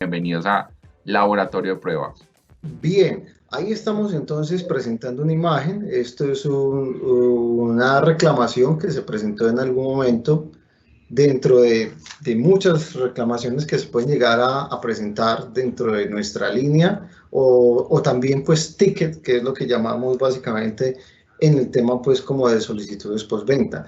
Bienvenidos a Laboratorio de Pruebas. Bien, ahí estamos entonces presentando una imagen. Esto es una reclamación que se presentó en algún momento dentro de muchas reclamaciones que se pueden llegar a presentar dentro de nuestra línea o también pues ticket, que es lo que llamamos básicamente en el tema pues como de solicitudes postventa.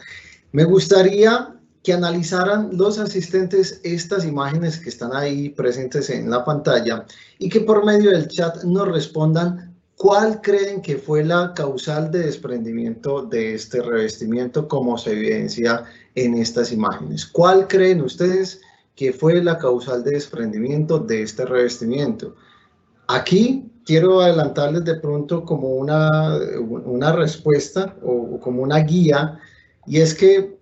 Me gustaría que analizaran los asistentes estas imágenes que están ahí presentes en la pantalla y que por medio del chat nos respondan cuál creen que fue la causal de desprendimiento de este revestimiento como se evidencia en estas imágenes. ¿Cuál creen ustedes que fue la causal de desprendimiento de este revestimiento? Aquí quiero adelantarles de pronto como una respuesta o como una guía, y es que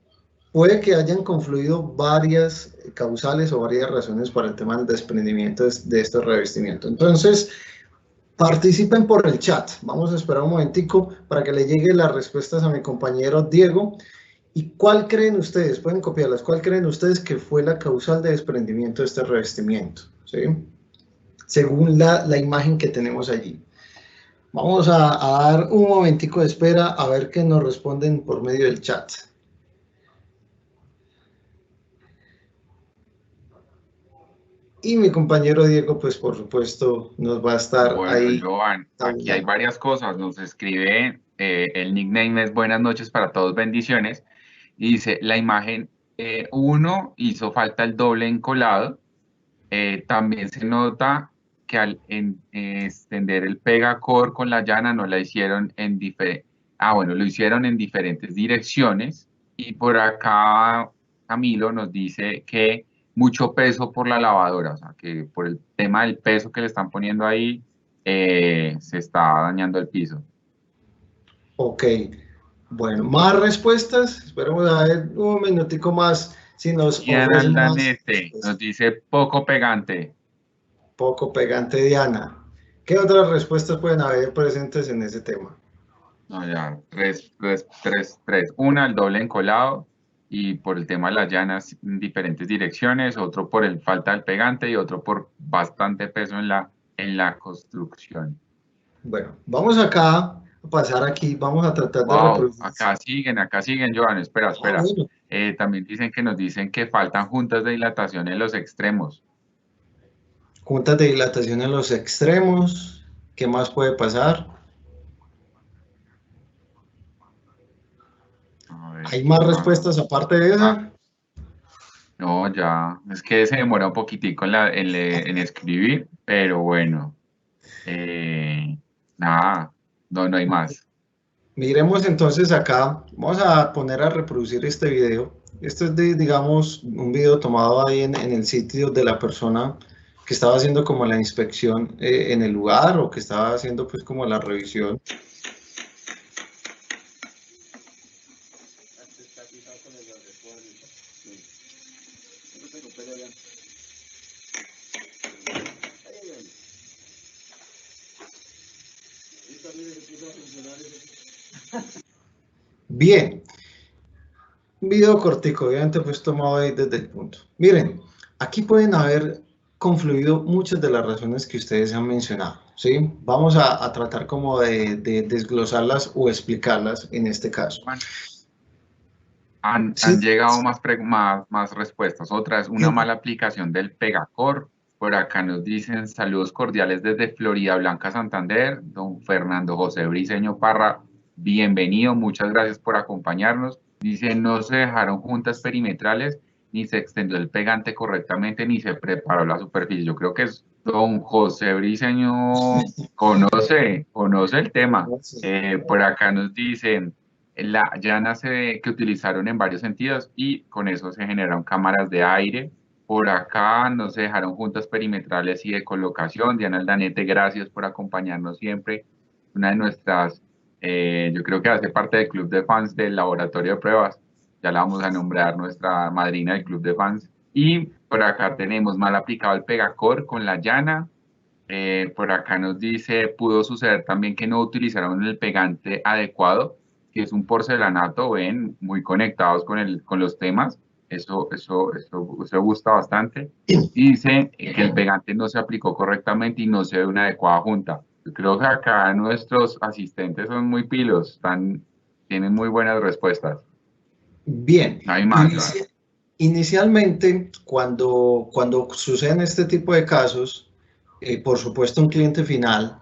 puede que hayan confluido varias causales o varias razones para el tema del desprendimiento de estos revestimientos. Entonces, participen por el chat. Vamos a esperar un momentico para que le lleguen las respuestas a mi compañero Diego. ¿Y cuál creen ustedes? Pueden copiarlas. ¿Cuál creen ustedes que fue la causal de desprendimiento de este revestimiento? ¿Sí? Según la imagen que tenemos allí. Vamos a dar un momentico de espera a ver qué nos responden por medio del chat. Y mi compañero Diego, pues por supuesto, nos va a estar ahí. Joan, aquí hay varias cosas. Nos escribe, el nickname es Buenas noches para todos, bendiciones. Y dice, la imagen 1 hizo falta el doble encolado. También se nota que al extender el pegacor con la llana no la hicieron lo hicieron en diferentes direcciones. Y por acá Camilo nos dice que mucho peso por la lavadora, o sea, que por el tema del peso que le están poniendo ahí, se está dañando el piso. Ok, bueno, más respuestas. Esperemos a ver un minutico más si nos Diana ofrecen más. nos dice poco pegante. Poco pegante, Diana. ¿Qué otras respuestas pueden haber presentes en ese tema? No, ya, tres. Una, el doble encolado, y por el tema de las llanas en diferentes direcciones, otro por el falta del pegante y otro por bastante peso en la construcción. Bueno, vamos acá a pasar aquí, vamos a tratar de Wow, reproducir. acá siguen, Joan, espera. Bueno, También nos dicen que faltan juntas de dilatación en los extremos. juntas de dilatación en los extremos. ¿Qué más puede pasar? A ver, ¿Hay más ah, respuestas aparte de esa? no, ya, es que se demora un poquitico en escribir, pero bueno, nada, no hay más. Miremos entonces acá, vamos a poner a reproducir este video. Esto es digamos, un video tomado ahí en el sitio de la persona que estaba haciendo como la inspección en el lugar o que estaba haciendo pues como la revisión. Bien, un video cortico, obviamente pues tomado ahí desde el punto. Miren, aquí pueden haber confluido muchas de las razones que ustedes han mencionado, ¿sí? Vamos a tratar como de desglosarlas o explicarlas en este caso. Han Sí, llegado más respuestas. Otra es una mala aplicación del Pegacor. Por acá nos dicen saludos cordiales desde Florida Blanca, Santander. Don Fernando José Briceño Parra, bienvenido, muchas gracias por acompañarnos. Dice, no se dejaron juntas perimetrales, ni se extendió el pegante correctamente, ni se preparó la superficie. Yo creo que es don José Briceño, conoce el tema. Por acá nos dicen la llana que utilizaron en varios sentidos y con eso se generaron cámaras de aire. Por acá no se dejaron juntas perimetrales y de colocación. Diana Aldanete, gracias por acompañarnos siempre. Una de nuestras, yo creo que hace parte del club de fans del laboratorio de pruebas. Ya la vamos a nombrar nuestra madrina del club de fans. Y por acá tenemos mal aplicado el pegacor con la llana. Por acá nos dice, pudo suceder también que no utilizaron el pegante adecuado, que es un porcelanato, ven, muy conectados con los temas. Eso gusta bastante. Y dice que el pegante no se aplicó correctamente y no se ve una adecuada junta. Yo creo que acá nuestros asistentes son muy pilos, tienen muy buenas respuestas. Bien, No hay más. inicialmente cuando suceden este tipo de casos, por supuesto un cliente final,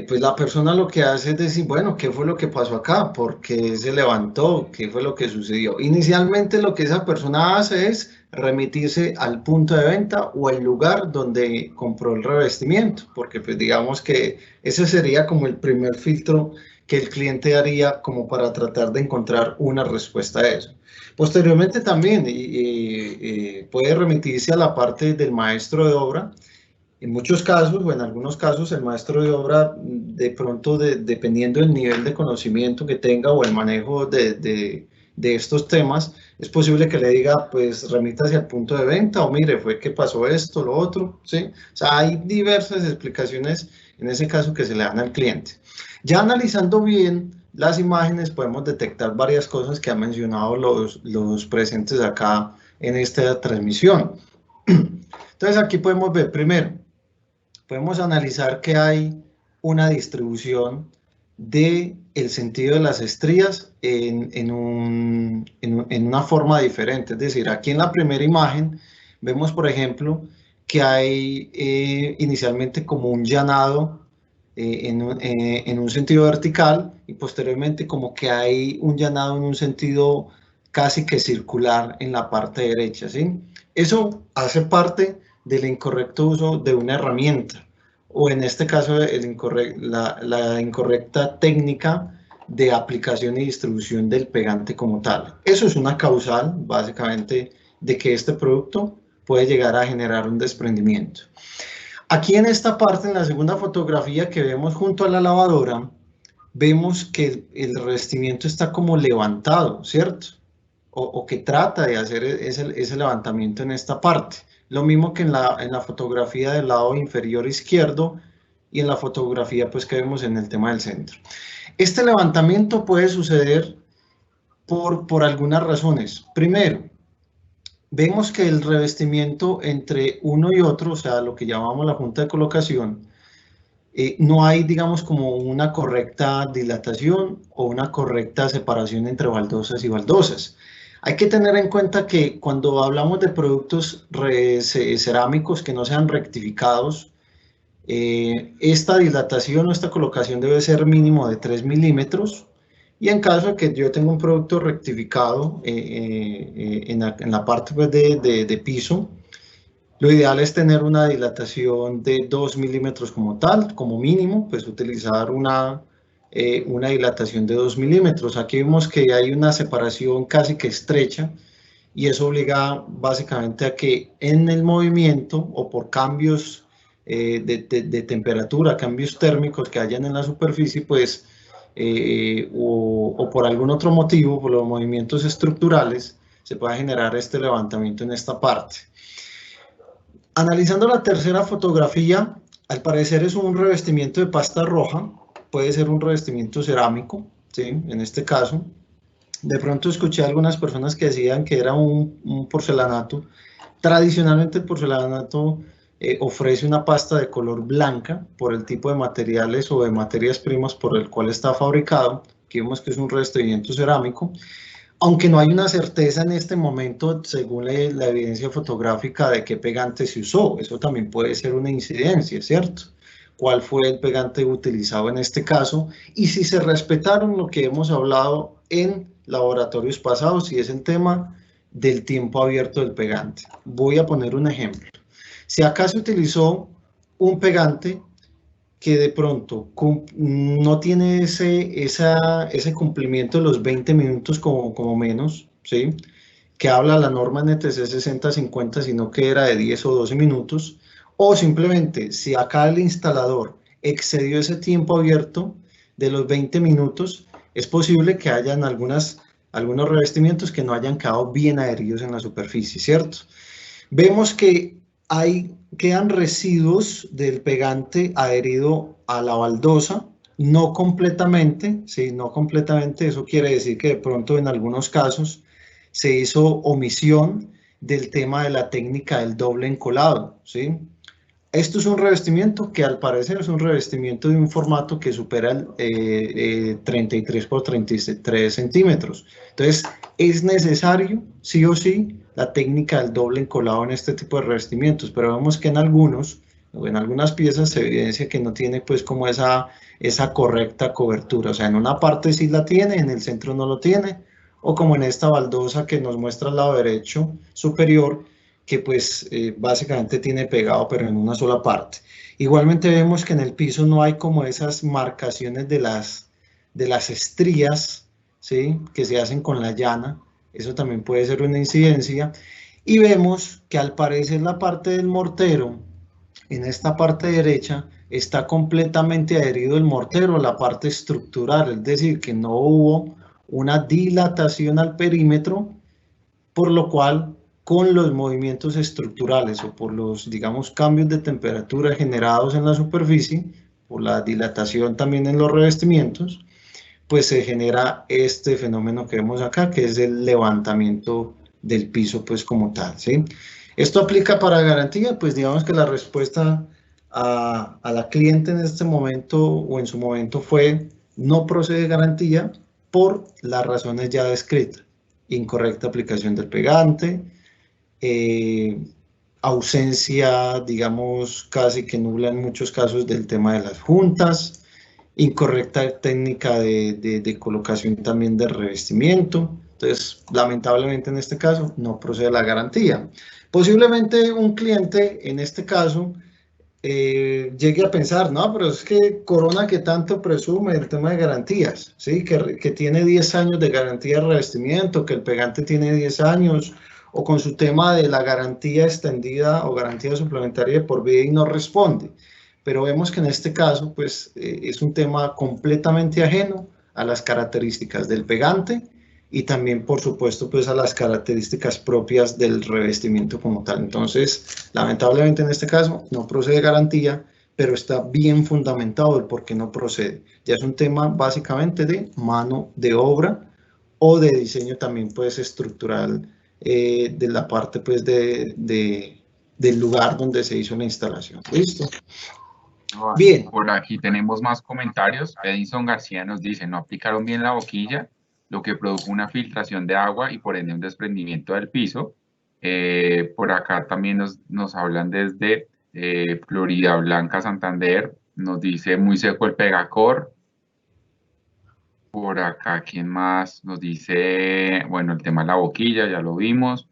pues la persona lo que hace es decir, bueno, ¿qué fue lo que pasó acá? ¿Por qué se levantó? ¿Qué fue lo que sucedió? Inicialmente lo que esa persona hace es remitirse al punto de venta o al lugar donde compró el revestimiento, porque pues digamos que ese sería como el primer filtro que el cliente haría como para tratar de encontrar una respuesta a eso. Posteriormente también puede remitirse a la parte del maestro de obra. En muchos casos o en algunos casos el maestro de obra de pronto dependiendo del nivel de conocimiento que tenga o el manejo de estos temas, es posible que le diga pues remítase al punto de venta o mire fue que pasó esto, lo otro, ¿sí? O sea, hay diversas explicaciones en ese caso que se le dan al cliente. Ya analizando bien las imágenes podemos detectar varias cosas que han mencionado los presentes acá en esta transmisión. Entonces aquí podemos ver primero, podemos analizar que hay una distribución del sentido de las estrías en una forma diferente. Es decir, aquí en la primera imagen vemos, por ejemplo, que hay inicialmente como un llanado en un sentido vertical y posteriormente como que hay un llanado en un sentido casi que circular en la parte derecha, ¿sí? Eso hace parte del incorrecto uso de una herramienta o en este caso la incorrecta técnica de aplicación y distribución del pegante como tal. Eso es una causal, básicamente, de que este producto puede llegar a generar un desprendimiento. Aquí en esta parte, en la segunda fotografía que vemos junto a la lavadora, vemos que el revestimiento está como levantado, ¿cierto? O que trata de hacer ese levantamiento en esta parte. Lo mismo que en la fotografía del lado inferior izquierdo y en la fotografía pues, que vemos en el tema del centro. Este levantamiento puede suceder por algunas razones. Primero, vemos que el revestimiento entre uno y otro, o sea, lo que llamamos la junta de colocación, no hay, digamos, como una correcta dilatación o una correcta separación entre baldosas y baldosas. Hay que tener en cuenta que cuando hablamos de productos cerámicos que no sean rectificados, esta dilatación o esta colocación debe ser mínimo de 3 milímetros y en caso de que yo tenga un producto rectificado en la parte pues, de piso, lo ideal es tener una dilatación de 2 milímetros como tal, como mínimo, pues utilizar una dilatación de 2 milímetros. Aquí vemos que hay una separación casi que estrecha y eso obliga básicamente a que en el movimiento o por cambios de temperatura, cambios térmicos que hayan en la superficie, pues, o por algún otro motivo, por los movimientos estructurales, se pueda generar este levantamiento en esta parte. Analizando la tercera fotografía, al parecer es un revestimiento de pasta roja, puede ser un revestimiento cerámico, ¿sí? En este caso. De pronto escuché a algunas personas que decían que era un porcelanato. Tradicionalmente el porcelanato ofrece una pasta de color blanca por el tipo de materiales o de materias primas por el cual está fabricado. Aquí vemos que es un revestimiento cerámico. Aunque no hay una certeza en este momento, según la evidencia fotográfica, de qué pegante se usó. Eso también puede ser una incidencia, ¿cierto? ¿Cuál fue el pegante utilizado en este caso? Y si se respetaron lo que hemos hablado en laboratorios pasados, y es el tema del tiempo abierto del pegante. Voy a poner un ejemplo. Si acá se utilizó un pegante que de pronto no tiene ese cumplimiento de los 20 minutos como menos, ¿sí? Que habla la norma NTC 6050, sino que era de 10 o 12 minutos, o simplemente si acá el instalador excedió ese tiempo abierto de los 20 minutos, es posible que hayan algunos revestimientos que no hayan quedado bien adheridos en la superficie, ¿cierto? Vemos que quedan residuos del pegante adherido a la baldosa, no completamente, sí, no completamente, eso quiere decir que de pronto en algunos casos se hizo omisión del tema de la técnica del doble encolado, ¿sí? Esto es un revestimiento que al parecer es un revestimiento de un formato que supera el 33 por 33 centímetros. Entonces, es necesario, sí o sí, la técnica del doble encolado en este tipo de revestimientos, pero vemos que en algunos, o en algunas piezas se evidencia que no tiene pues como esa correcta cobertura. O sea, en una parte sí la tiene, en el centro no lo tiene, o como en esta baldosa que nos muestra al lado derecho superior, que pues básicamente tiene pegado pero en una sola parte. Igualmente vemos que en el piso no hay como esas marcaciones de las estrías, ¿sí? Que se hacen con la llana, eso también puede ser una incidencia. Y vemos que al parecer la parte del mortero, en esta parte derecha, está completamente adherido el mortero a la parte estructural, es decir, que no hubo una dilatación al perímetro, por lo cual con los movimientos estructurales o por los, digamos, cambios de temperatura generados en la superficie, por la dilatación también en los revestimientos, pues se genera este fenómeno que vemos acá, que es el levantamiento del piso, pues como tal, ¿sí? ¿Esto aplica para garantía? Pues digamos que la respuesta a la cliente en este momento o en su momento fue no procede garantía por las razones ya descritas. Incorrecta aplicación del pegante, ausencia, digamos, casi que nula en muchos casos del tema de las juntas, incorrecta técnica de colocación también de revestimiento. Entonces, lamentablemente en este caso no procede la garantía. Posiblemente un cliente en este caso llegue a pensar, no, pero es que Corona que tanto presume el tema de garantías, ¿sí? Que tiene 10 años de garantía de revestimiento, que el pegante tiene 10 años, o con su tema de la garantía extendida o garantía suplementaria de por vida y no responde. Pero vemos que en este caso, pues, es un tema completamente ajeno a las características del pegante y también, por supuesto, pues a las características propias del revestimiento como tal. Entonces, lamentablemente en este caso no procede garantía, pero está bien fundamentado el por qué no procede. Ya es un tema básicamente de mano de obra o de diseño también pues estructural de la parte pues del lugar donde se hizo la instalación. ¿Listo? Bien. Por aquí tenemos más comentarios. Edison García nos dice, no aplicaron bien la boquilla, lo que produjo una filtración de agua y por ende un desprendimiento del piso. Por acá también nos hablan desde Florida Blanca, Santander. Nos dice muy seco el pegacor. Por acá, ¿quién más? Nos dice, bueno, el tema de la boquilla, ya lo vimos.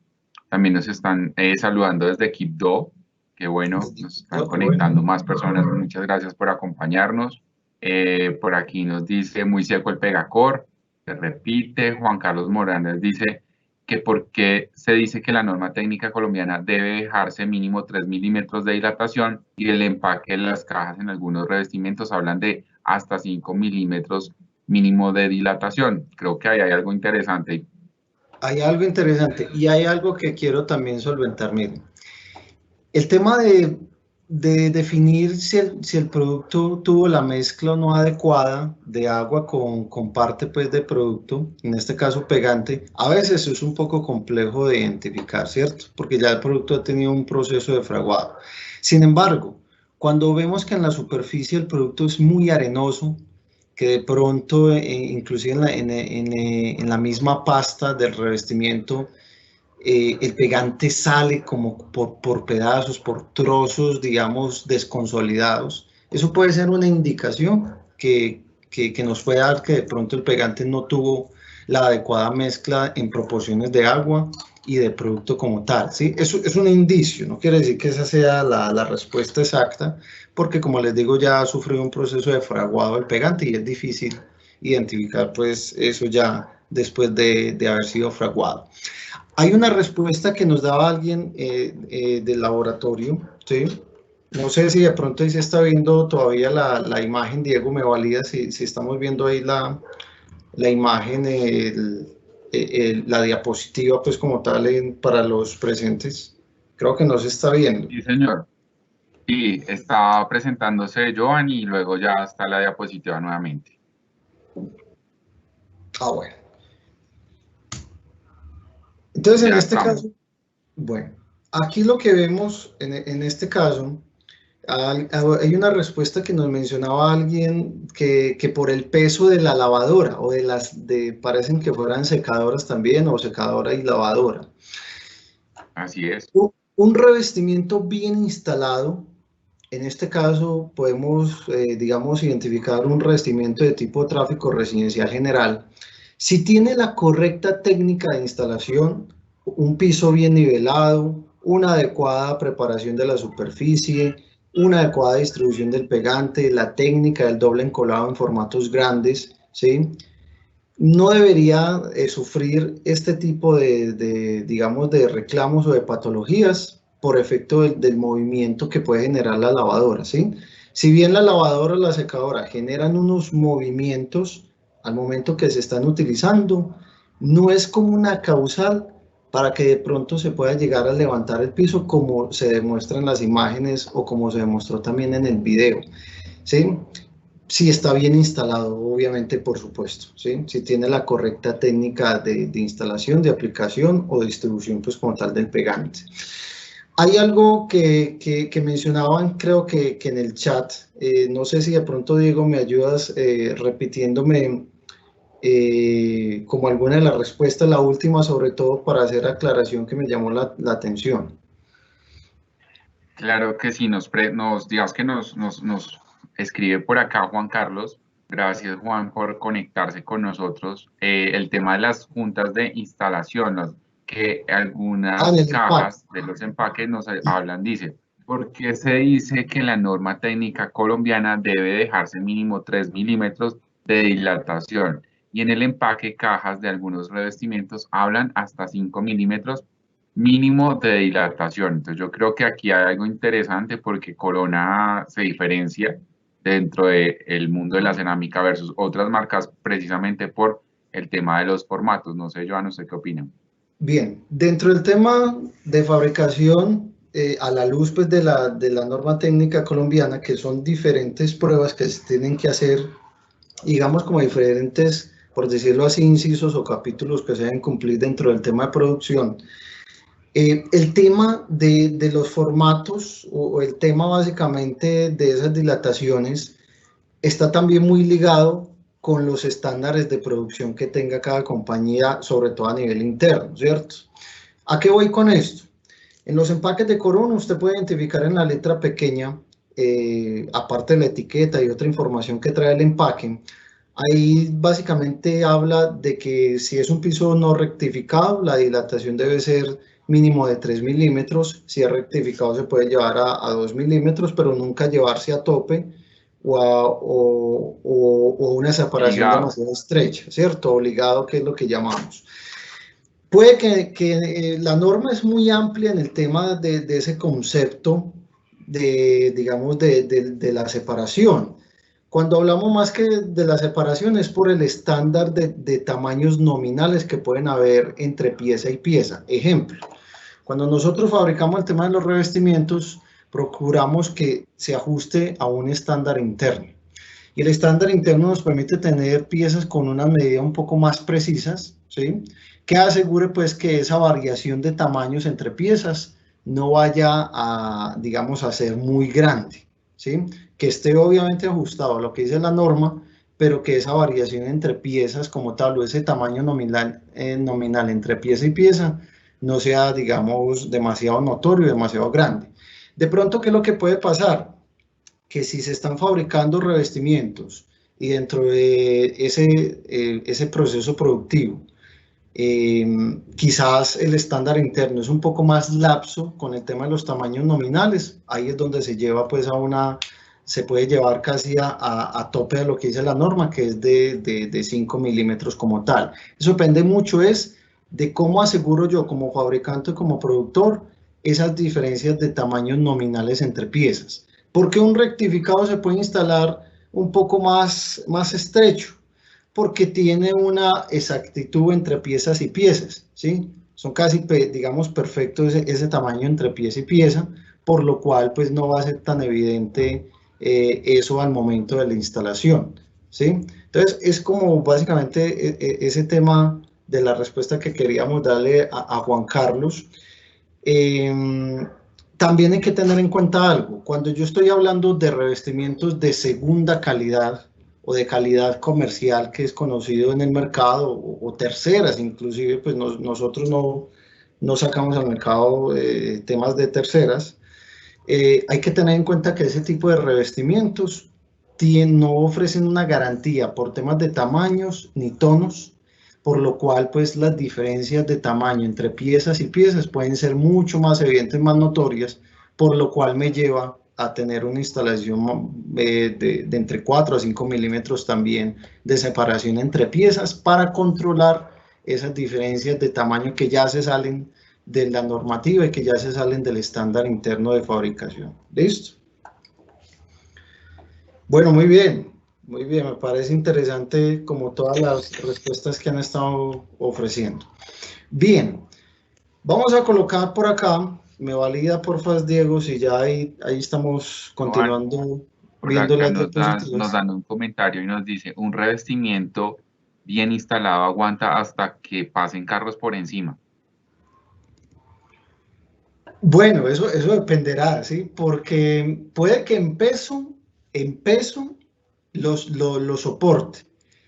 También nos están saludando desde Quibdó. Qué bueno, nos están conectando más personas. Muchas gracias por acompañarnos. Por aquí nos dice muy seco el pegacor. Se repite. Juan Carlos Morales dice que por qué se dice que la norma técnica colombiana debe dejarse mínimo 3 milímetros de dilatación y el empaque de las cajas en algunos revestimientos hablan de hasta 5 milímetros mínimo de dilatación. Creo que ahí hay algo interesante. Hay algo interesante y hay algo que quiero también solventar. Miren, el tema de definir si el producto tuvo la mezcla no adecuada de agua con parte pues de producto, en este caso pegante, a veces es un poco complejo de identificar, ¿cierto? Porque ya el producto ha tenido un proceso de fraguado. Sin embargo, cuando vemos que en la superficie el producto es muy arenoso, que de pronto, inclusive en la misma pasta del revestimiento, el pegante sale como por pedazos, por trozos, digamos, desconsolidados. Eso puede ser una indicación que nos puede dar que de pronto el pegante no tuvo la adecuada mezcla en proporciones de agua y de producto como tal, ¿sí? Eso es un indicio, no quiere decir que esa sea la respuesta exacta, porque como les digo, ya ha sufrido un proceso de fraguado el pegante y es difícil identificar pues eso ya después de haber sido fraguado. Hay una respuesta que nos daba alguien del laboratorio, ¿sí? No sé si de pronto ahí se está viendo todavía la imagen, Diego, me valida si estamos viendo ahí la imagen, la diapositiva, pues como tal para los presentes. Creo que no se está viendo. Sí, señor. Y está presentándose Giovanni y luego ya está la diapositiva nuevamente. Ah, bueno. Entonces, en Ya este estamos. caso, bueno, aquí lo que vemos en este caso, hay una respuesta que nos mencionaba alguien que por el peso de la lavadora o parecen que fueran secadoras también o secadora y lavadora. Así es. Un revestimiento bien instalado, en este caso podemos, digamos, identificar un revestimiento de tipo tráfico residencial general. Si tiene la correcta técnica de instalación, un piso bien nivelado, una adecuada preparación de la superficie, una adecuada distribución del pegante, la técnica del doble encolado en formatos grandes, ¿sí? No debería sufrir este tipo digamos, de reclamos o de patologías por efecto del movimiento que puede generar la lavadora, ¿sí? Si bien la lavadora o la secadora generan unos movimientos al momento que se están utilizando, no es como una causal para que de pronto se pueda llegar a levantar el piso como se demuestra en las imágenes o como se demostró también en el video, ¿sí? Si está bien instalado, obviamente, por supuesto, ¿sí? Si tiene la correcta técnica de instalación, de aplicación o de distribución, pues como tal del pegante. Hay algo que mencionaban, creo que en el chat, no sé si de pronto, Diego, me ayudas repitiéndome como alguna de las respuestas, la última sobre todo para hacer aclaración que me llamó la atención. Claro que sí, digamos que nos escribe por acá Juan Carlos. Gracias, Juan, por conectarse con nosotros. El tema de las juntas de instalación, que En algunas el empaque. cajas de los empaques nos hablan, dice, ¿por qué se dice que la norma técnica colombiana debe dejarse mínimo 3 milímetros de dilatación? Y en el empaque, cajas de algunos revestimientos hablan hasta 5 milímetros mínimo de dilatación. Entonces yo creo que aquí hay algo interesante porque Corona se diferencia dentro del mundo de la cerámica versus otras marcas precisamente por el tema de los formatos. No sé, Joan, ¿usted qué opina? Bien, dentro del tema de fabricación, a la luz pues, de la norma técnica colombiana, que son diferentes pruebas que se tienen que hacer, digamos como diferentes, por decirlo así, incisos o capítulos que se deben cumplir dentro del tema de producción. El tema de los formatos o el tema básicamente de esas dilataciones está también muy ligado con los estándares de producción que tenga cada compañía, sobre todo a nivel interno, ¿cierto? ¿A qué voy con esto? En los empaques de Corona usted puede identificar en la letra pequeña, aparte de la etiqueta y otra información que trae el empaque, ahí básicamente habla de que si es un piso no rectificado, la dilatación debe ser mínimo de 3 milímetros, si es rectificado se puede llevar a 2 milímetros, pero nunca llevarse a tope o una separación Ligado. demasiado estrecha, ¿cierto? Obligado, que es lo que llamamos. Puede que la norma es muy amplia en el tema de ese concepto digamos, de la separación. Cuando hablamos más que de la separación es por el estándar de tamaños nominales que pueden haber entre pieza y pieza. Ejemplo, cuando nosotros fabricamos el tema de los revestimientos, procuramos que se ajuste a un estándar interno. Y el estándar interno nos permite tener piezas con una medida un poco más precisas, ¿sí? Que asegure pues que esa variación de tamaños entre piezas no vaya a, digamos, a ser muy grande, ¿sí? Que esté obviamente ajustado a lo que dice la norma, pero que esa variación entre piezas como tal o ese tamaño nominal entre pieza y pieza no sea, digamos, demasiado notorio, demasiado grande. De pronto, ¿qué es lo que puede pasar? Que si se están fabricando revestimientos y dentro de ese proceso productivo, quizás el estándar interno es un poco más lapso con el tema de los tamaños nominales, ahí es donde se lleva pues se puede llevar casi a tope de lo que dice la norma, que es de 5 milímetros como tal. Eso depende mucho es de cómo aseguro yo como fabricante, como productor, esas diferencias de tamaños nominales entre piezas. Porque un rectificado se puede instalar un poco más estrecho, porque tiene una exactitud entre piezas y piezas, ¿sí? Son casi, digamos, perfectos ese tamaño entre pieza y pieza, por lo cual, pues, no va a ser tan evidente eso al momento de la instalación, ¿sí? Entonces, es como básicamente ese tema de la respuesta que queríamos darle a Juan Carlos. También hay que tener en cuenta algo. Cuando yo estoy hablando de revestimientos de segunda calidad o de calidad comercial que es conocido en el mercado, o terceras inclusive, pues nosotros no sacamos al mercado temas de terceras. Hay que tener en cuenta que ese tipo de revestimientos no ofrecen una garantía por temas de tamaños ni tonos, por lo cual pues las diferencias de tamaño entre piezas y piezas pueden ser mucho más evidentes, más notorias, por lo cual me lleva a tener una instalación de entre 4 a 5 milímetros también de separación entre piezas para controlar esas diferencias de tamaño que ya se salen de la normativa y que ya se salen del estándar interno de fabricación. ¿Listo? Bueno, muy bien, me parece interesante como todas las respuestas que han estado ofreciendo. Bien, vamos a colocar por acá, me valida porfa Diego, si ya ahí estamos continuando por viendo acá las nos diapositivas. dan un comentario y nos dice, un revestimiento bien instalado aguanta hasta que pasen carros por encima. Bueno, eso dependerá, ¿sí? Porque puede que en peso lo soporte.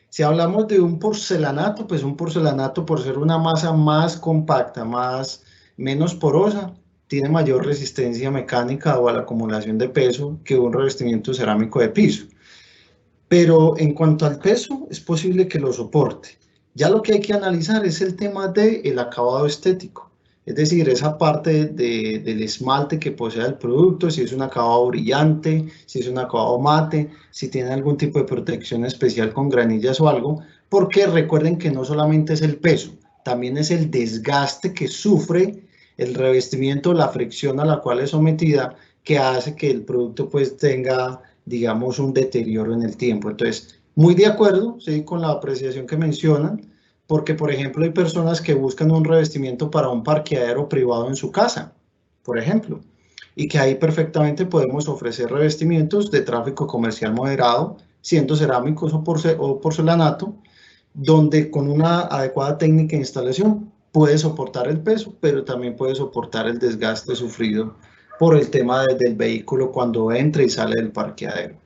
Si hablamos de un porcelanato, pues un porcelanato por ser una masa más compacta, menos porosa, tiene mayor resistencia mecánica o a la acumulación de peso que un revestimiento cerámico de piso. Pero en cuanto al peso, es posible que lo soporte. Ya lo que hay que analizar es el tema del acabado estético. Es decir, esa parte del esmalte que posee el producto, si es un acabado brillante, si es un acabado mate, si tiene algún tipo de protección especial con granillas o algo, porque recuerden que no solamente es el peso, también es el desgaste que sufre el revestimiento, la fricción a la cual es sometida, que hace que el producto pues tenga, digamos, un deterioro en el tiempo. Entonces, muy de acuerdo, ¿sí?, con la apreciación que mencionan, porque, por ejemplo, hay personas que buscan un revestimiento para un parqueadero privado en su casa, por ejemplo, y que ahí perfectamente podemos ofrecer revestimientos de tráfico comercial moderado, siendo cerámicos o porcelanato, donde con una adecuada técnica de instalación puede soportar el peso, pero también puede soportar el desgaste sufrido por el tema del vehículo cuando entra y sale del parqueadero.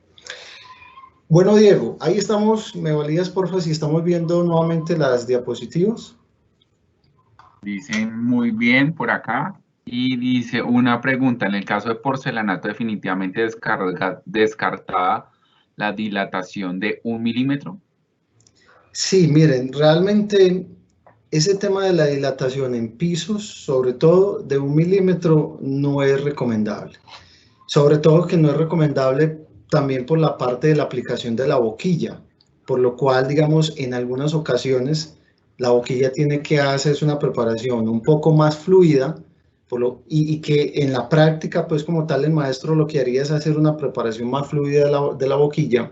Bueno, Diego, ahí estamos. ¿Me validas, porfa, si estamos viendo nuevamente las diapositivas? Dicen muy bien por acá. Y dice una pregunta, en el caso de porcelanato definitivamente descartada la dilatación de 1 milímetro. Sí, miren, realmente ese tema de la dilatación en pisos, sobre todo de 1 milímetro, no es recomendable. Sobre todo que no es recomendable también por la parte de la aplicación de la boquilla, por lo cual, digamos, en algunas ocasiones la boquilla tiene que hacerse una preparación un poco más fluida, y que en la práctica, pues como tal, el maestro lo que haría es hacer una preparación más fluida de la boquilla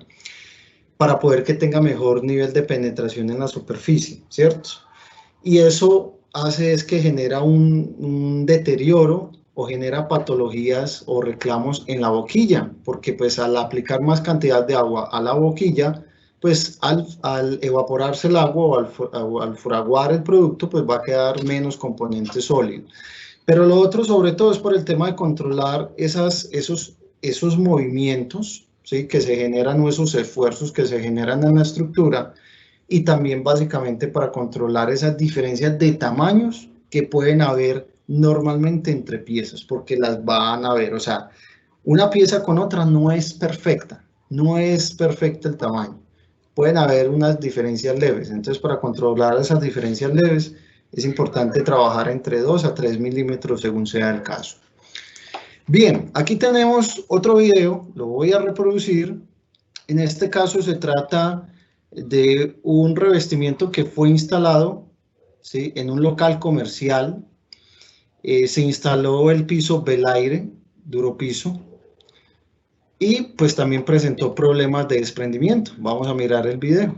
para poder que tenga mejor nivel de penetración en la superficie, ¿cierto? Y eso hace es que genera un deterioro o genera patologías o reclamos en la boquilla, porque pues al aplicar más cantidad de agua a la boquilla, pues al evaporarse el agua o al fraguar el producto, pues va a quedar menos componente sólido. Pero lo otro sobre todo es por el tema de controlar esos movimientos, ¿sí?, que se generan, o esos esfuerzos que se generan en la estructura, y también básicamente para controlar esas diferencias de tamaños que pueden haber normalmente entre piezas, porque las van a ver. O sea, una pieza con otra no es perfecta, no es perfecto el tamaño. Pueden haber unas diferencias leves. Entonces, para controlar esas diferencias leves, es importante trabajar entre 2 a 3 milímetros según sea el caso. Bien, aquí tenemos otro video, lo voy a reproducir. En este caso se trata de un revestimiento que fue instalado, ¿sí?, en un local comercial. Se instaló el piso Belaire, duro piso, y pues también presentó problemas de desprendimiento. Vamos a mirar el video.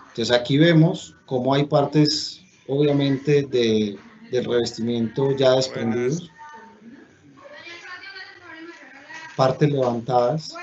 Entonces aquí vemos cómo hay partes, obviamente, del revestimiento ya desprendidos. partes levantadas.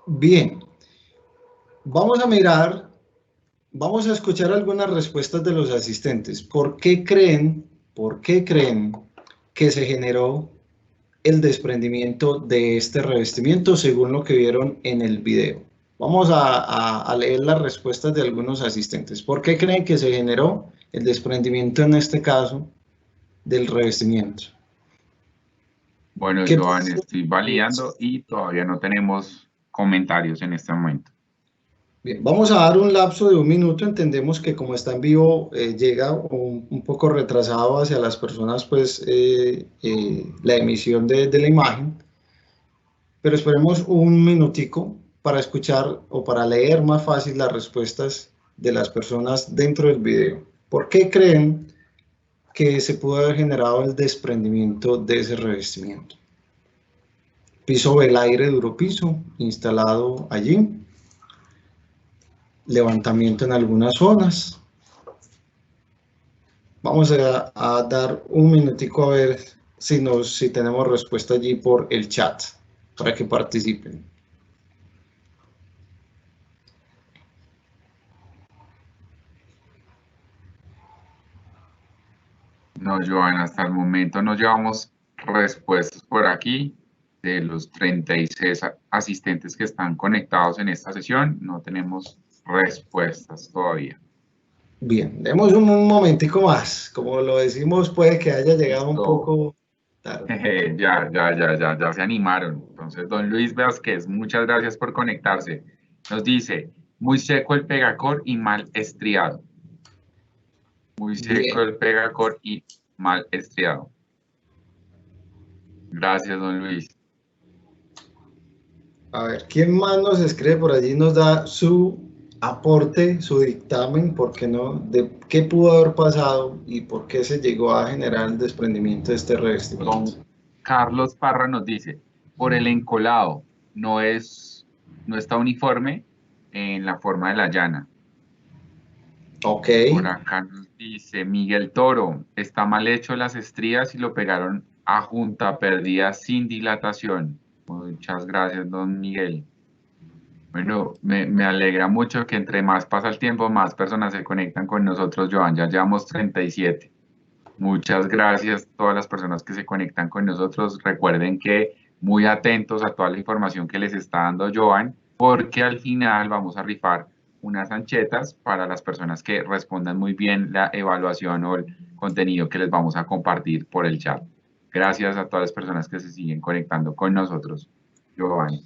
Bien, vamos a mirar, vamos a escuchar algunas respuestas de los asistentes. ¿Por qué creen que se generó el desprendimiento de este revestimiento según lo que vieron en el video? Vamos a leer las respuestas de algunos asistentes. ¿Por qué creen que se generó el desprendimiento en este caso del revestimiento? Bueno, Joan, estoy validando y todavía no tenemos comentarios en este momento. Bien, vamos a dar un lapso de 1 minuto. Entendemos que como está en vivo, llega un poco retrasado hacia las personas, pues, la emisión de la imagen. Pero esperemos 1 minutico para escuchar o para leer más fácil las respuestas de las personas dentro del video. ¿Por qué creen que se pudo haber generado el desprendimiento de ese revestimiento? Piso Velaire duro piso instalado allí. Levantamiento en algunas zonas. Vamos a dar 1 minutico a ver si tenemos respuesta allí por el chat para que participen. No, Joan, hasta el momento no llevamos respuestas por aquí. De los 36 asistentes que están conectados en esta sesión, no tenemos respuestas todavía. Bien, demos un momentico más. Como lo decimos, puede que haya llegado un poco tarde. Ya se animaron. Entonces, don Luis Vázquez, muchas gracias por conectarse. Nos dice, muy seco el pegacor y mal estriado. Muy seco el pegacor y mal estriado. Gracias, don Luis. A ver, ¿quién más nos escribe por allí? Nos da su aporte, su dictamen, ¿por qué no? De qué pudo haber pasado y por qué se llegó a generar el desprendimiento de este revestimiento. Don Carlos Parra nos dice, por el encolado, no está uniforme en la forma de la llana. Ok. Por acá nos dice Miguel Toro, está mal hecho las estrías y lo pegaron a junta perdida sin dilatación. Muchas gracias, don Miguel. Bueno, me alegra mucho que entre más pasa el tiempo, más personas se conectan con nosotros, Joan. Ya llevamos 37. Muchas gracias a todas las personas que se conectan con nosotros. Recuerden que muy atentos a toda la información que les está dando Joan, porque al final vamos a rifar unas anchetas para las personas que respondan muy bien la evaluación o el contenido que les vamos a compartir por el chat. Gracias a todas las personas que se siguen conectando con nosotros, Joan.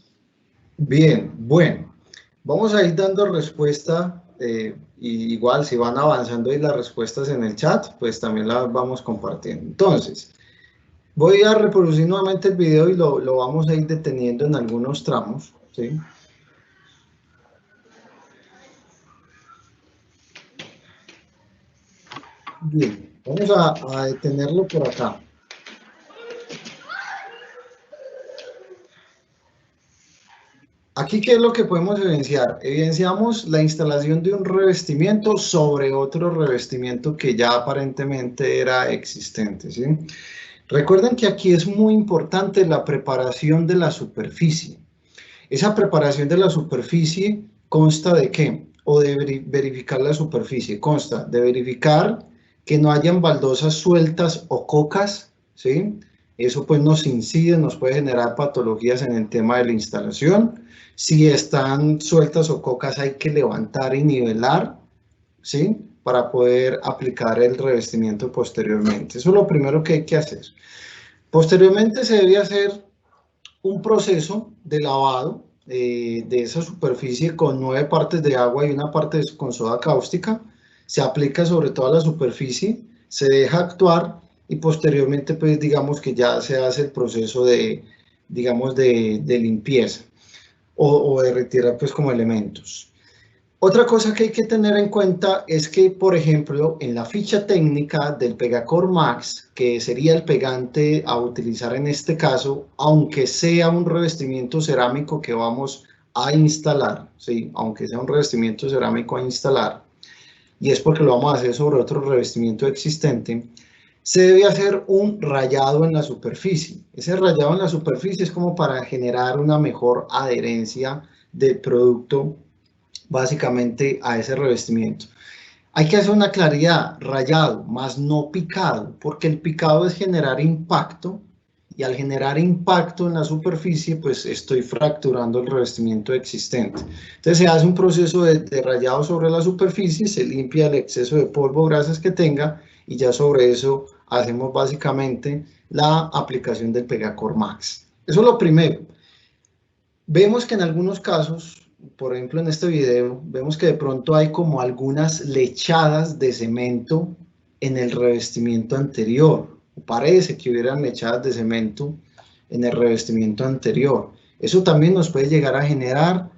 Bien, bueno, vamos a ir dando respuesta, y igual si van avanzando ahí las respuestas en el chat, pues también las vamos compartiendo. Entonces, voy a reproducir nuevamente el video y lo vamos a ir deteniendo en algunos tramos, ¿sí? Bien, vamos a detenerlo por acá. Aquí, ¿qué es lo que podemos evidenciar? Evidenciamos la instalación de un revestimiento sobre otro revestimiento que ya aparentemente era existente, ¿sí? Recuerden que aquí es muy importante la preparación de la superficie. Esa preparación de la superficie consta de ¿qué? O de verificar la superficie. Consta de verificar que no hayan baldosas sueltas o cocas, ¿sí? Eso pues nos incide, nos puede generar patologías en el tema de la instalación. Si están sueltas o cocas hay que levantar y nivelar, ¿sí? Para poder aplicar el revestimiento posteriormente. Eso es lo primero que hay que hacer. Posteriormente se debe hacer un proceso de lavado de esa superficie con 9 partes de agua y 1 parte con soda cáustica. Se aplica sobre toda la superficie, se deja actuar y posteriormente pues digamos que ya se hace el proceso de, digamos, de limpieza o de retirar pues como elementos. Otra cosa que hay que tener en cuenta es que, por ejemplo, en la ficha técnica del Pegacor Max, que sería el pegante a utilizar en este caso, aunque sea un revestimiento cerámico que vamos a instalar, ¿sí? Aunque sea un revestimiento cerámico a instalar, y es porque lo vamos a hacer sobre otro revestimiento existente, se debe hacer un rayado en la superficie. Ese rayado en la superficie es como para generar una mejor adherencia del producto básicamente a ese revestimiento. Hay que hacer una claridad, rayado, más no picado, porque el picado es generar impacto y al generar impacto en la superficie, pues estoy fracturando el revestimiento existente. Entonces se hace un proceso de rayado sobre la superficie, se limpia el exceso de polvo, grasas que tenga y ya sobre eso hacemos básicamente la aplicación del Pegacor Max. Eso es lo primero. Vemos que en algunos casos, por ejemplo en este video, vemos que de pronto hay como algunas lechadas de cemento en el revestimiento anterior. Parece que hubieran lechadas de cemento en el revestimiento anterior. Eso también nos puede llegar a generar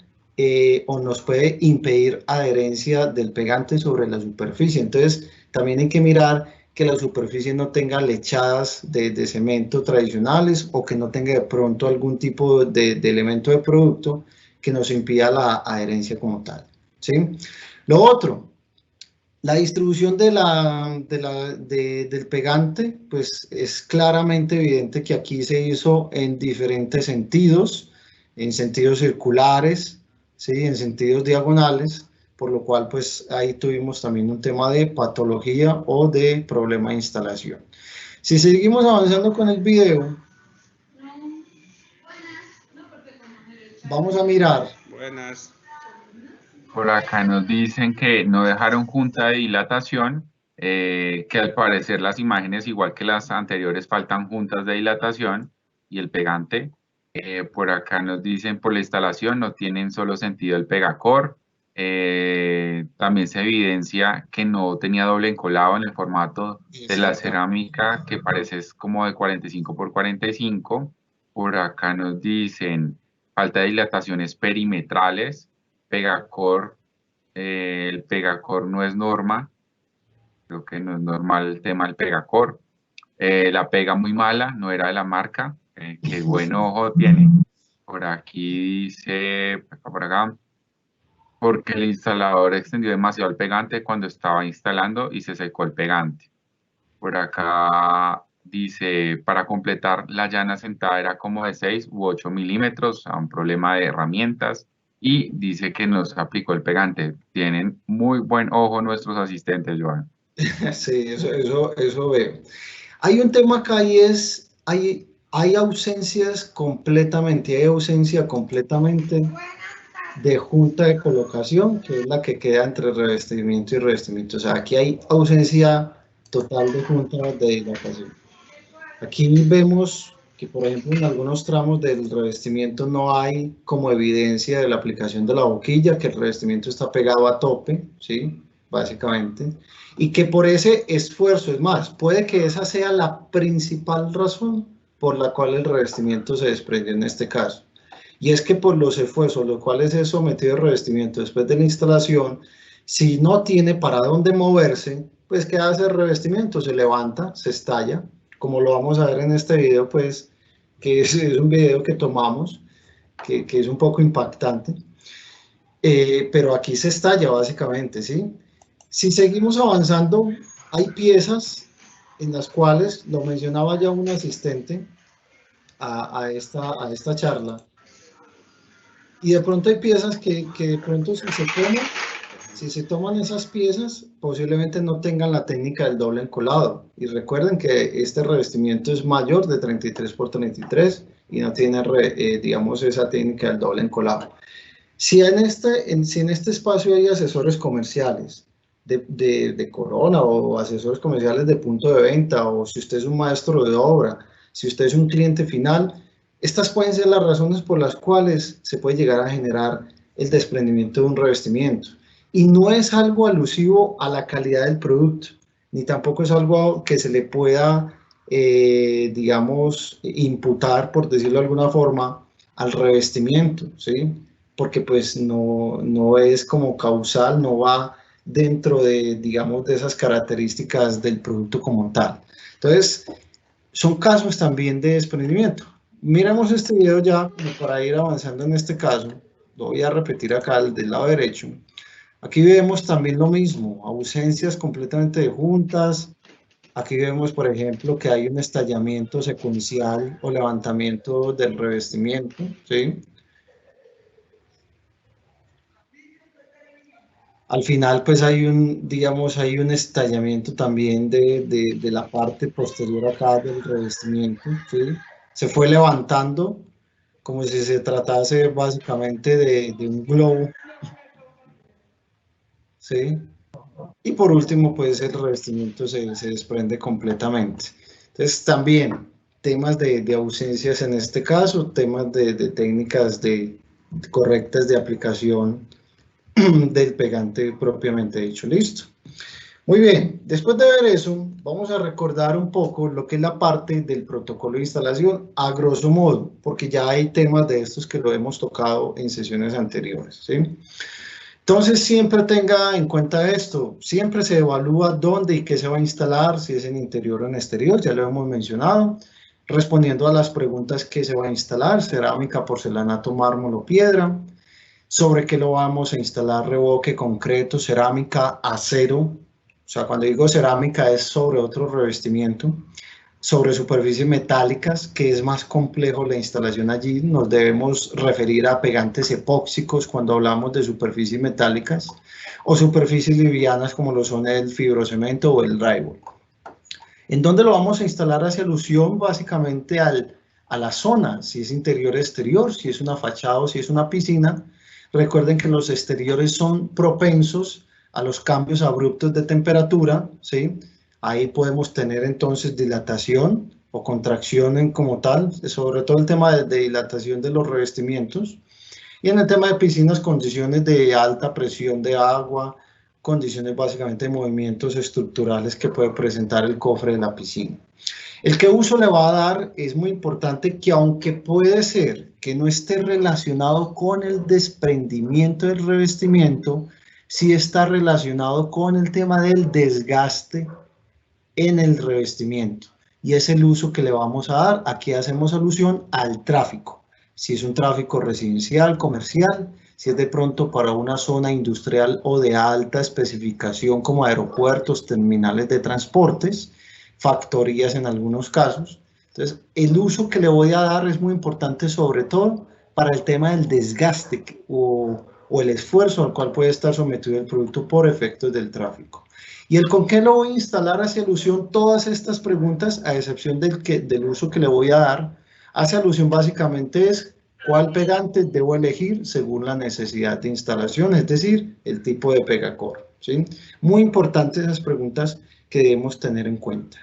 o nos puede impedir adherencia del pegante sobre la superficie. Entonces también hay que mirar que la superficie no tenga lechadas de cemento tradicionales o que no tenga de pronto algún tipo de elemento de producto que nos impida la adherencia como tal, ¿sí? Lo otro, la distribución del pegante, pues es claramente evidente que aquí se hizo en diferentes sentidos, en sentidos circulares, ¿sí? En sentidos diagonales, por lo cual pues ahí tuvimos también un tema de patología o de problema de instalación. Si seguimos avanzando con el video, vamos a mirar. Buenas. Por acá nos dicen que no dejaron junta de dilatación, que al parecer las imágenes, igual que las anteriores, faltan juntas de dilatación y el pegante. Por acá nos dicen por la instalación no tienen solo sentido el Pegacor. También se evidencia que no tenía doble encolado en el formato de la cerámica, que parece es como de 45 por 45. Por acá nos dicen falta de dilataciones perimetrales. Pegacor, el Pegacor no es norma, creo que no es normal el tema del Pegacor. La pega muy mala, no era de la marca, qué buen ojo tiene. Por aquí dice, por acá, porque el instalador extendió demasiado el pegante cuando estaba instalando y se secó el pegante. Por acá dice, para completar, la llana sentada era como de 6 u 8 milímetros, a un problema de herramientas, y dice que nos aplicó el pegante. Tienen muy buen ojo nuestros asistentes, Joan. Sí, eso veo. Hay un tema acá y es, hay ausencias completamente, hay ausencia completamente de junta de colocación, que es la que queda entre revestimiento y revestimiento. O sea, aquí hay ausencia total de junta de dilatación. Aquí vemos que, por ejemplo, en algunos tramos del revestimiento no hay como evidencia de la aplicación de la boquilla, que el revestimiento está pegado a tope, ¿sí? Básicamente. Y que por ese esfuerzo, es más, puede que esa sea la principal razón por la cual el revestimiento se desprendió en este caso. Y es que por los esfuerzos los cuales es sometido el revestimiento después de la instalación, si no tiene para dónde moverse, pues ¿qué hace el revestimiento? Se levanta, se estalla, como lo vamos a ver en este video, pues, que es un video que tomamos, que es un poco impactante, pero aquí se estalla básicamente, ¿sí? Si seguimos avanzando, hay piezas en las cuales, lo mencionaba ya un asistente a esta charla, y de pronto hay piezas que de pronto si se toman esas piezas, posiblemente no tengan la técnica del doble encolado. Y recuerden que este revestimiento es mayor de 33 por 33 y no tiene, digamos, esa técnica del doble encolado. Si en este espacio hay asesores comerciales de Corona o asesores comerciales de punto de venta, o si usted es un maestro de obra, si usted es un cliente final, estas pueden ser las razones por las cuales se puede llegar a generar el desprendimiento de un revestimiento. Y no es algo alusivo a la calidad del producto, ni tampoco es algo que se le pueda, digamos, imputar, por decirlo de alguna forma, al revestimiento, ¿sí? porque pues no es como causal, no va dentro de, digamos, de esas características del producto como tal. Entonces, son casos también de desprendimiento. Miramos este video ya como para ir avanzando en este caso. Lo voy a repetir acá del lado derecho. Aquí vemos también lo mismo, ausencias completamente de juntas. Aquí vemos, por ejemplo, que hay un estallamiento secuencial o levantamiento del revestimiento, ¿sí? Al final, pues hay un, digamos, hay un estallamiento también de la parte posterior acá del revestimiento, ¿sí? Se fue levantando como si se tratase básicamente de un globo, ¿sí? Y por último, pues el revestimiento se desprende completamente. Entonces, también temas de ausencias en este caso, temas de técnicas correctas de aplicación del pegante propiamente dicho. Listo. Muy bien, después de ver eso, vamos a recordar un poco lo que es la parte del protocolo de instalación a grosso modo, porque ya hay temas de estos que lo hemos tocado en sesiones anteriores, ¿sí? Entonces, siempre tenga en cuenta esto, siempre se evalúa dónde y qué se va a instalar, si es en interior o en exterior, ya lo hemos mencionado, respondiendo a las preguntas que se va a instalar, cerámica, porcelanato, mármol o piedra, sobre qué lo vamos a instalar, revoque, concreto, cerámica, acero, o sea, cuando digo cerámica es sobre otro revestimiento, sobre superficies metálicas, que es más complejo la instalación allí. Nos debemos referir a pegantes epóxicos cuando hablamos de superficies metálicas o superficies livianas como lo son el fibrocemento o el drywall. ¿En dónde lo vamos a instalar? Hace alusión básicamente a la zona, si es interior o exterior, si es una fachada o si es una piscina. Recuerden que los exteriores son propensos a los cambios abruptos de temperatura, ¿sí? Ahí podemos tener entonces dilatación o contracción como tal, sobre todo el tema de dilatación de los revestimientos. Y en el tema de piscinas, condiciones de alta presión de agua, condiciones básicamente de movimientos estructurales que puede presentar el cofre de la piscina. El qué uso le va a dar es muy importante, que aunque puede ser que no esté relacionado con el desprendimiento del revestimiento, sí está relacionado con el tema del desgaste en el revestimiento, y es el uso que le vamos a dar. Aquí hacemos alusión al tráfico, si es un tráfico residencial, comercial, si es de pronto para una zona industrial o de alta especificación como aeropuertos, terminales de transportes, factorías en algunos casos. Entonces, el uso que le voy a dar es muy importante, sobre todo para el tema del desgaste o el esfuerzo al cual puede estar sometido el producto por efectos del tráfico. ¿Y el con qué lo voy a instalar? Hace alusión todas estas preguntas, a excepción del uso que le voy a dar, hace alusión básicamente es cuál pegante debo elegir según la necesidad de instalación, es decir, el tipo de pegacor, ¿sí? Muy importantes esas preguntas que debemos tener en cuenta.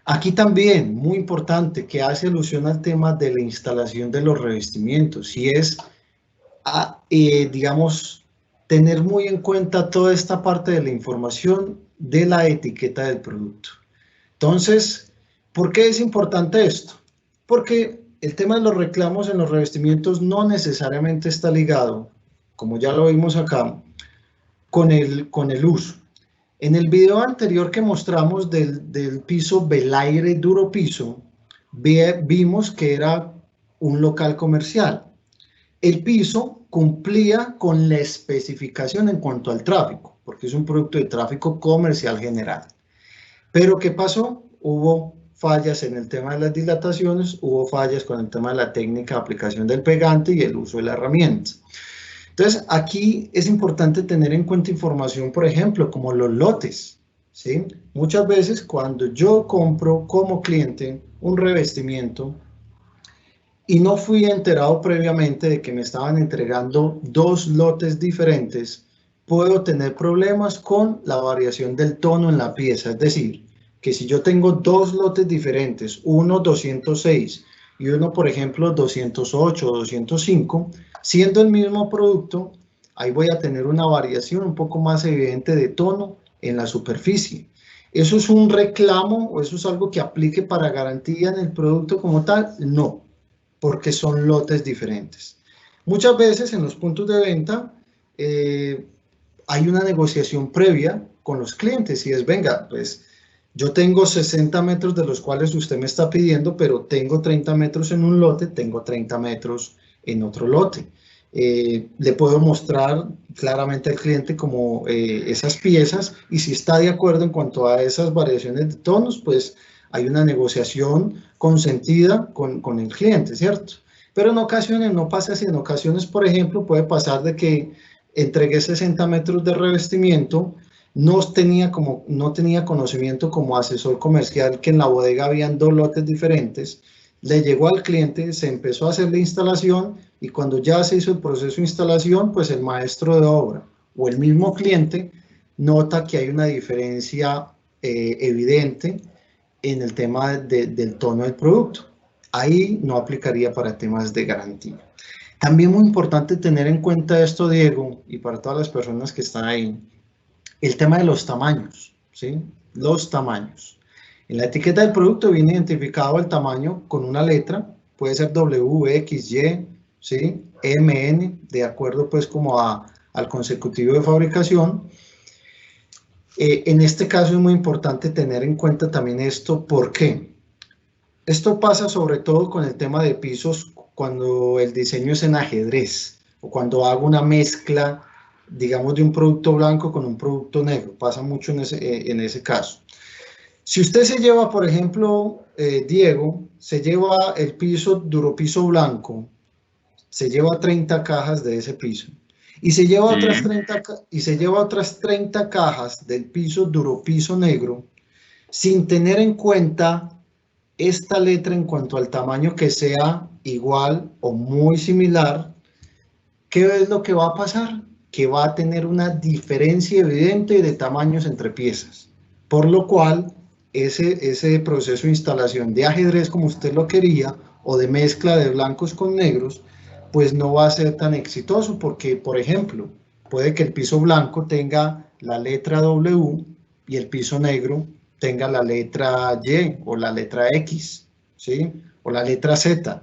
Aquí también, muy importante, que hace alusión al tema de la instalación de los revestimientos, si es, digamos, tener muy en cuenta toda esta parte de la información de la etiqueta del producto. Entonces, ¿por qué es importante esto? Porque el tema de los reclamos en los revestimientos no necesariamente está ligado, como ya lo vimos acá, con el uso. En el video anterior que mostramos del piso Belaire Duro Piso, vimos que era un local comercial. El piso cumplía con la especificación en cuanto al tráfico, porque es un producto de tráfico comercial general. Pero ¿qué pasó? Hubo fallas en el tema de las dilataciones, hubo fallas con el tema de la técnica de aplicación del pegante y el uso de la herramienta. Entonces, aquí es importante tener en cuenta información, por ejemplo, como los lotes, ¿sí? Muchas veces cuando yo compro como cliente un revestimiento y no fui enterado previamente de que me estaban entregando dos lotes diferentes, puedo tener problemas con la variación del tono en la pieza. Es decir, que si yo tengo dos lotes diferentes, uno 206 y uno, por ejemplo, 208 o 205, siendo el mismo producto, ahí voy a tener una variación un poco más evidente de tono en la superficie. ¿Eso es un reclamo o eso es algo que aplique para garantía en el producto como tal? No, porque son lotes diferentes. Muchas veces en los puntos de venta hay una negociación previa con los clientes y es, venga, pues yo tengo 60 metros de los cuales usted me está pidiendo, pero tengo 30 metros en un lote, tengo 30 metros en otro lote. Le puedo mostrar claramente al cliente como esas piezas y si está de acuerdo en cuanto a esas variaciones de tonos, pues hay una negociación consentida con el cliente, ¿cierto? Pero en ocasiones no pasa así, en ocasiones, por ejemplo, puede pasar de que entregué 60 metros de revestimiento, no tenía conocimiento como asesor comercial que en la bodega habían 2 lotes diferentes, le llegó al cliente, se empezó a hacer la instalación y cuando ya se hizo el proceso de instalación, pues el maestro de obra o el mismo cliente nota que hay una diferencia evidente en el tema del tono del producto. Ahí no aplicaría para temas de garantía. También muy importante tener en cuenta esto, Diego, y para todas las personas que están ahí, el tema de los tamaños, ¿sí? Los tamaños. En la etiqueta del producto viene identificado el tamaño con una letra, puede ser W, X, Y, ¿sí? M, N, de acuerdo pues como al consecutivo de fabricación. En este caso es muy importante tener en cuenta también esto, ¿por qué? Esto pasa sobre todo con el tema de pisos cuando el diseño es en ajedrez o cuando hago una mezcla, digamos, de un producto blanco con un producto negro. Pasa mucho en ese caso. Si usted se lleva, por ejemplo, Diego, se lleva el piso Duropiso blanco, se lleva 30 cajas de ese piso y se lleva, otras 30 cajas del piso Duropiso negro sin tener en cuenta esta letra en cuanto al tamaño que sea igual o muy similar. ¿Qué es lo que va a pasar? Que va a tener una diferencia evidente de tamaños entre piezas, por lo cual ese proceso de instalación de ajedrez como usted lo quería o de mezcla de blancos con negros, pues no va a ser tan exitoso porque, por ejemplo, puede que el piso blanco tenga la letra W y el piso negro tenga la letra Y o la letra X, ¿sí? O la letra Z.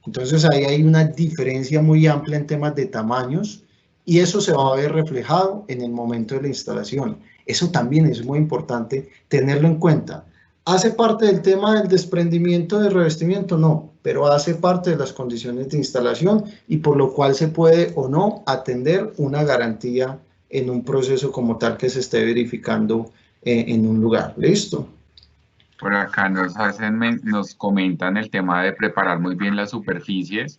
Entonces ahí hay una diferencia muy amplia en temas de tamaños y eso se va a ver reflejado en el momento de la instalación. Eso también es muy importante tenerlo en cuenta. ¿Hace parte del tema del desprendimiento del revestimiento? No, pero hace parte de las condiciones de instalación y por lo cual se puede o no atender una garantía en un proceso como tal que se esté verificando en un lugar. ¿Listo? Por acá nos comentan el tema de preparar muy bien las superficies,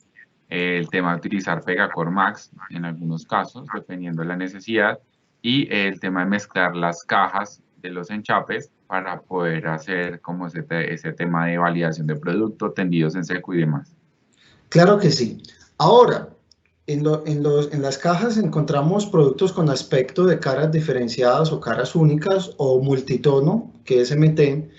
el tema de utilizar Pegacor Max en algunos casos, dependiendo de la necesidad, y el tema de mezclar las cajas de los enchapes para poder hacer como ese tema de validación de producto, tendidos en seco y demás. Claro que sí. Ahora, en las cajas encontramos productos con aspecto de caras diferenciadas o caras únicas o multitono, que es MT,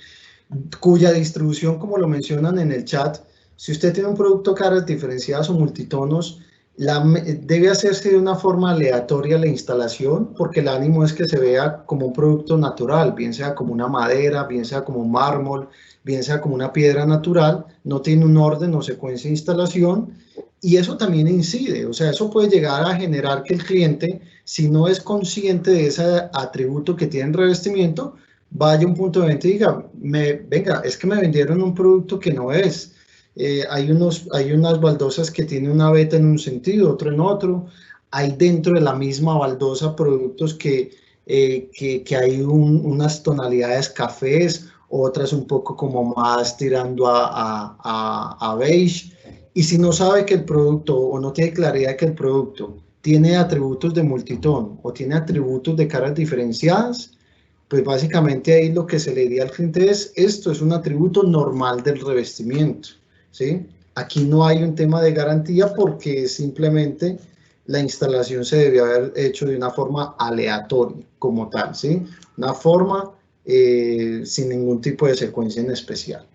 cuya distribución, como lo mencionan en el chat, si usted tiene un producto caras diferenciadas o multitonos, debe hacerse de una forma aleatoria la instalación, porque el ánimo es que se vea como un producto natural, bien sea como una madera, bien sea como un mármol, bien sea como una piedra natural, no tiene un orden o secuencia de instalación, y eso también incide, o sea, eso puede llegar a generar que el cliente, si no es consciente de ese atributo que tiene el revestimiento, vaya a un punto de venta y diga, venga, es que me vendieron un producto que no es. Hay unas baldosas que tienen una veta en un sentido, otro en otro. Hay dentro de la misma baldosa productos que hay unas tonalidades cafés, otras un poco como más tirando a beige. Y si no sabe que el producto o no tiene claridad de que el producto tiene atributos de multitono o tiene atributos de caras diferenciadas, pues básicamente ahí lo que se le diría al cliente es, esto es un atributo normal del revestimiento, ¿sí? Aquí no hay un tema de garantía porque simplemente la instalación se debió haber hecho de una forma aleatoria como tal, ¿sí? Una forma sin ningún tipo de secuencia en especial.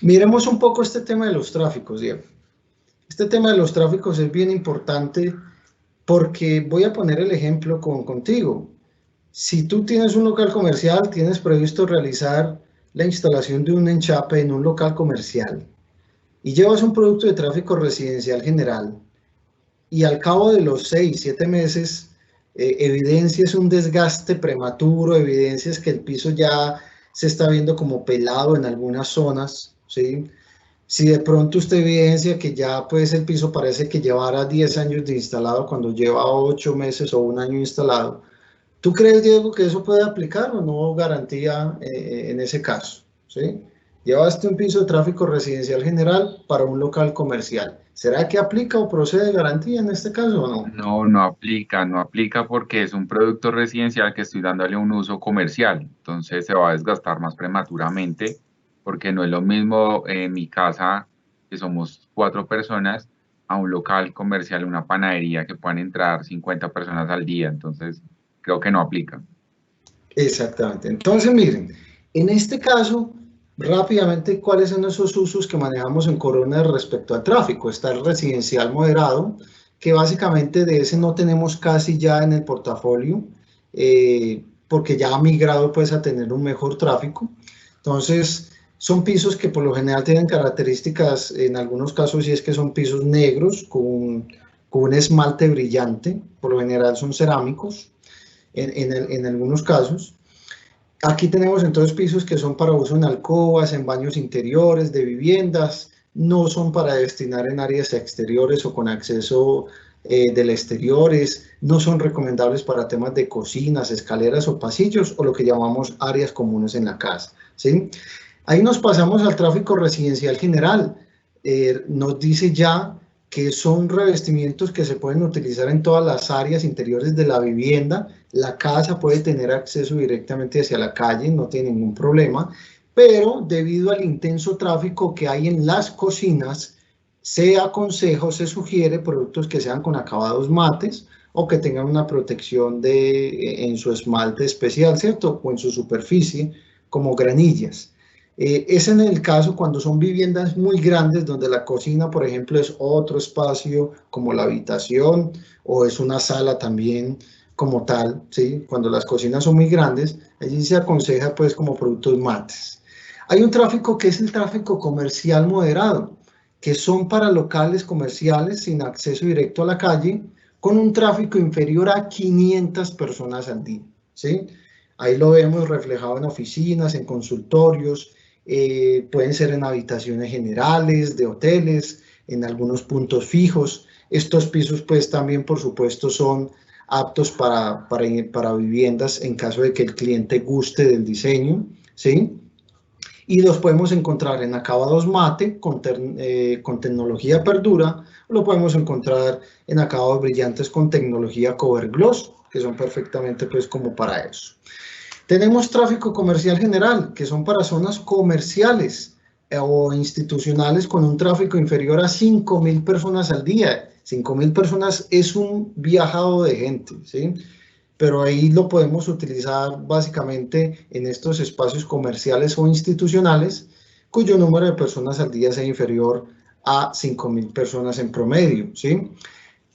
Miremos un poco este tema de los tráficos, Diego. Este tema de los tráficos es bien importante porque voy a poner el ejemplo contigo. Si tú tienes un local comercial, tienes previsto realizar la instalación de un enchape en un local comercial. y llevas un producto de tráfico residencial general y al cabo de los 6, 7 meses evidencias un desgaste prematuro, evidencias que el piso ya se está viendo como pelado en algunas zonas, ¿sí? Si de pronto usted evidencia que ya pues el piso parece que llevara 10 años de instalado cuando lleva 8 meses o un año instalado, ¿tú crees, Diego, que eso puede aplicar o no garantía en ese caso? ¿Sí? Llevaste un piso de tráfico residencial general para un local comercial. ¿Será que aplica o procede garantía en este caso o no? No, no aplica porque es un producto residencial que estoy dándole un uso comercial, entonces se va a desgastar más prematuramente porque no es lo mismo en mi casa, que somos 4 personas, a un local comercial, una panadería que puedan entrar 50 personas al día, entonces creo que no aplica. Exactamente. Entonces, miren, en este caso, rápidamente, ¿cuáles son esos usos que manejamos en Corona respecto al tráfico? Está el residencial moderado, que básicamente de ese no tenemos casi ya en el portafolio, porque ya ha migrado pues a tener un mejor tráfico. Entonces, son pisos que por lo general tienen características, en algunos casos sí es que son pisos negros con un esmalte brillante, por lo general son cerámicos en algunos casos. Aquí tenemos entonces pisos que son para uso en alcobas, en baños interiores de viviendas, no son para destinar en áreas exteriores o con acceso del exteriores, no son recomendables para temas de cocinas, escaleras o pasillos o lo que llamamos áreas comunes en la casa, ¿sí? Ahí nos pasamos al tráfico residencial general. Nos dice ya que son revestimientos que se pueden utilizar en todas las áreas interiores de la vivienda. La casa puede tener acceso directamente hacia la calle, no tiene ningún problema, pero debido al intenso tráfico que hay en las cocinas, se aconseja o se sugiere productos que sean con acabados mates o que tengan una protección en su esmalte especial, ¿cierto? O en su superficie, como granillas. Es en el caso cuando son viviendas muy grandes, donde la cocina, por ejemplo, es otro espacio como la habitación o es una sala también como tal, ¿sí? Cuando las cocinas son muy grandes, allí se aconseja pues como productos mates. Hay un tráfico que es el tráfico comercial moderado, que son para locales comerciales sin acceso directo a la calle, con un tráfico inferior a 500 personas al día, ¿sí? Ahí lo vemos reflejado en oficinas, en consultorios, pueden ser en habitaciones generales, de hoteles, en algunos puntos fijos. Estos pisos pues también por supuesto son aptos para viviendas en caso de que el cliente guste del diseño, ¿sí? Y los podemos encontrar en acabados mate con tecnología perdura, lo podemos encontrar en acabados brillantes con tecnología cover gloss, que son perfectamente pues como para eso. Tenemos tráfico comercial general, que son para zonas comerciales o institucionales con un tráfico inferior a 5.000 personas al día. 5.000 personas es un viajado de gente, ¿sí? Pero ahí lo podemos utilizar básicamente en estos espacios comerciales o institucionales cuyo número de personas al día sea inferior a 5.000 personas en promedio, ¿sí?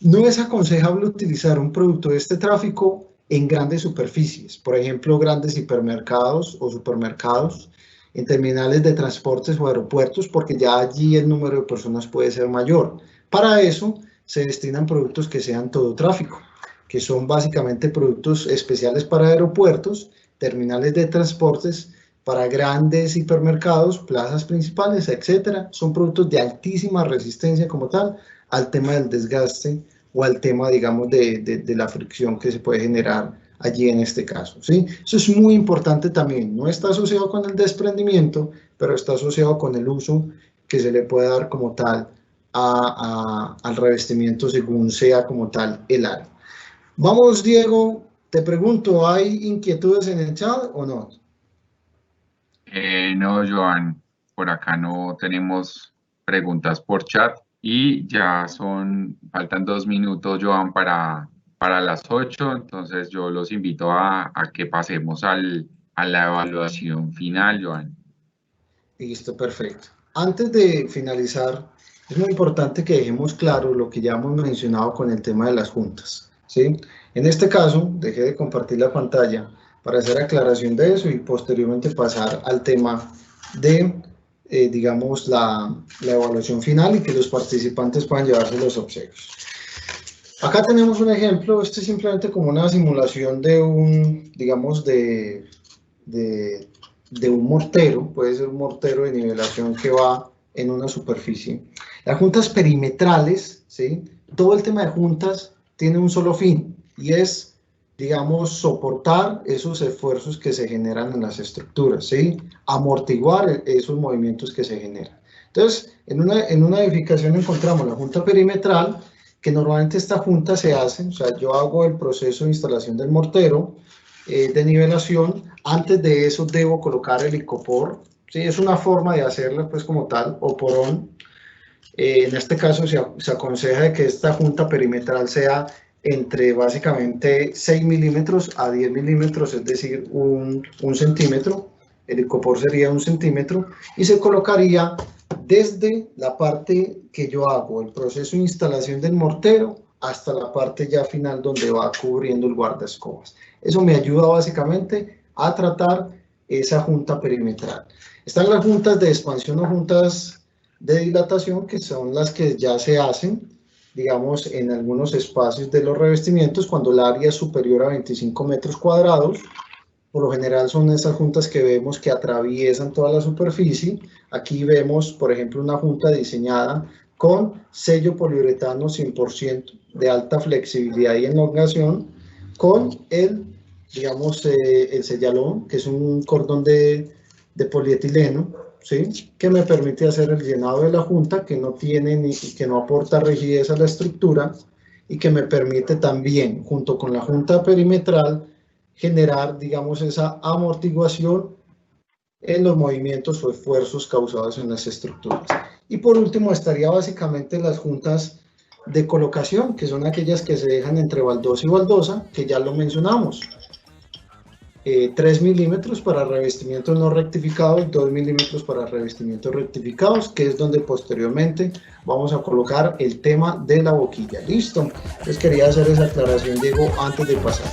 No es aconsejable utilizar un producto de este tráfico en grandes superficies, por ejemplo, grandes hipermercados o supermercados, en terminales de transportes o aeropuertos, porque ya allí el número de personas puede ser mayor. Para eso se destinan productos que sean todo tráfico, que son básicamente productos especiales para aeropuertos, terminales de transportes, para grandes hipermercados, plazas principales, etcétera. Son productos de altísima resistencia como tal al tema del desgaste o al tema, digamos, de la fricción que se puede generar allí en este caso, ¿sí? Eso es muy importante también. No está asociado con el desprendimiento, pero está asociado con el uso que se le puede dar como tal al revestimiento según sea como tal el área. Vamos, Diego, te pregunto, ¿hay inquietudes en el chat o no? No, Joan, por acá no tenemos preguntas por chat y ya faltan 2 minutos, Joan, para las 8, entonces yo los invito a que pasemos a la evaluación final, Joan. Listo, perfecto. Antes de finalizar, es muy importante que dejemos claro lo que ya hemos mencionado con el tema de las juntas, ¿sí? En este caso, dejé de compartir la pantalla para hacer aclaración de eso y posteriormente pasar al tema de digamos, la evaluación final y que los participantes puedan llevarse los obsequios. Acá tenemos un ejemplo, este es simplemente como una simulación de un, digamos, de un mortero, puede ser un mortero de nivelación que va en una superficie. Las juntas perimetrales, ¿sí? Todo el tema de juntas tiene un solo fin y es, digamos, soportar esos esfuerzos que se generan en las estructuras, ¿sí? Amortiguar esos movimientos que se generan. Entonces, en una edificación encontramos la junta perimetral, que normalmente esta junta se hace, o sea, yo hago el proceso de instalación del mortero, de nivelación. Antes de eso debo colocar el icopor, ¿sí? Es una forma de hacerla, pues, como tal, o porón. En este caso se aconseja de que esta junta perimetral sea entre básicamente 6 milímetros a 10 milímetros, es decir, un centímetro. El icopor sería 1 centímetro y se colocaría desde la parte que yo hago, el proceso de instalación del mortero, hasta la parte ya final donde va cubriendo el guardaescobas. Eso me ayuda básicamente a tratar esa junta perimetral. Están las juntas de expansión o juntas de dilatación, que son las que ya se hacen, digamos, en algunos espacios de los revestimientos cuando el área es superior a 25 metros cuadrados. Por lo general son esas juntas que vemos que atraviesan toda la superficie. Aquí vemos, por ejemplo, una junta diseñada con sello poliuretano 100% de alta flexibilidad y elongación, con el, digamos, el sellalón, que es un cordón de polietileno, ¿sí? Que me permite hacer el llenado de la junta, que no tiene que no aporta rigidez a la estructura y que me permite también, junto con la junta perimetral, generar, digamos, esa amortiguación en los movimientos o esfuerzos causados en las estructuras. Y por último estaría básicamente las juntas de colocación, que son aquellas que se dejan entre baldosa y baldosa, que ya lo mencionamos. 3 milímetros para revestimientos no rectificados, 2 milímetros para revestimientos rectificados, que es donde posteriormente vamos a colocar el tema de la boquilla. Listo. Entonces quería hacer esa aclaración, Diego, antes de pasar.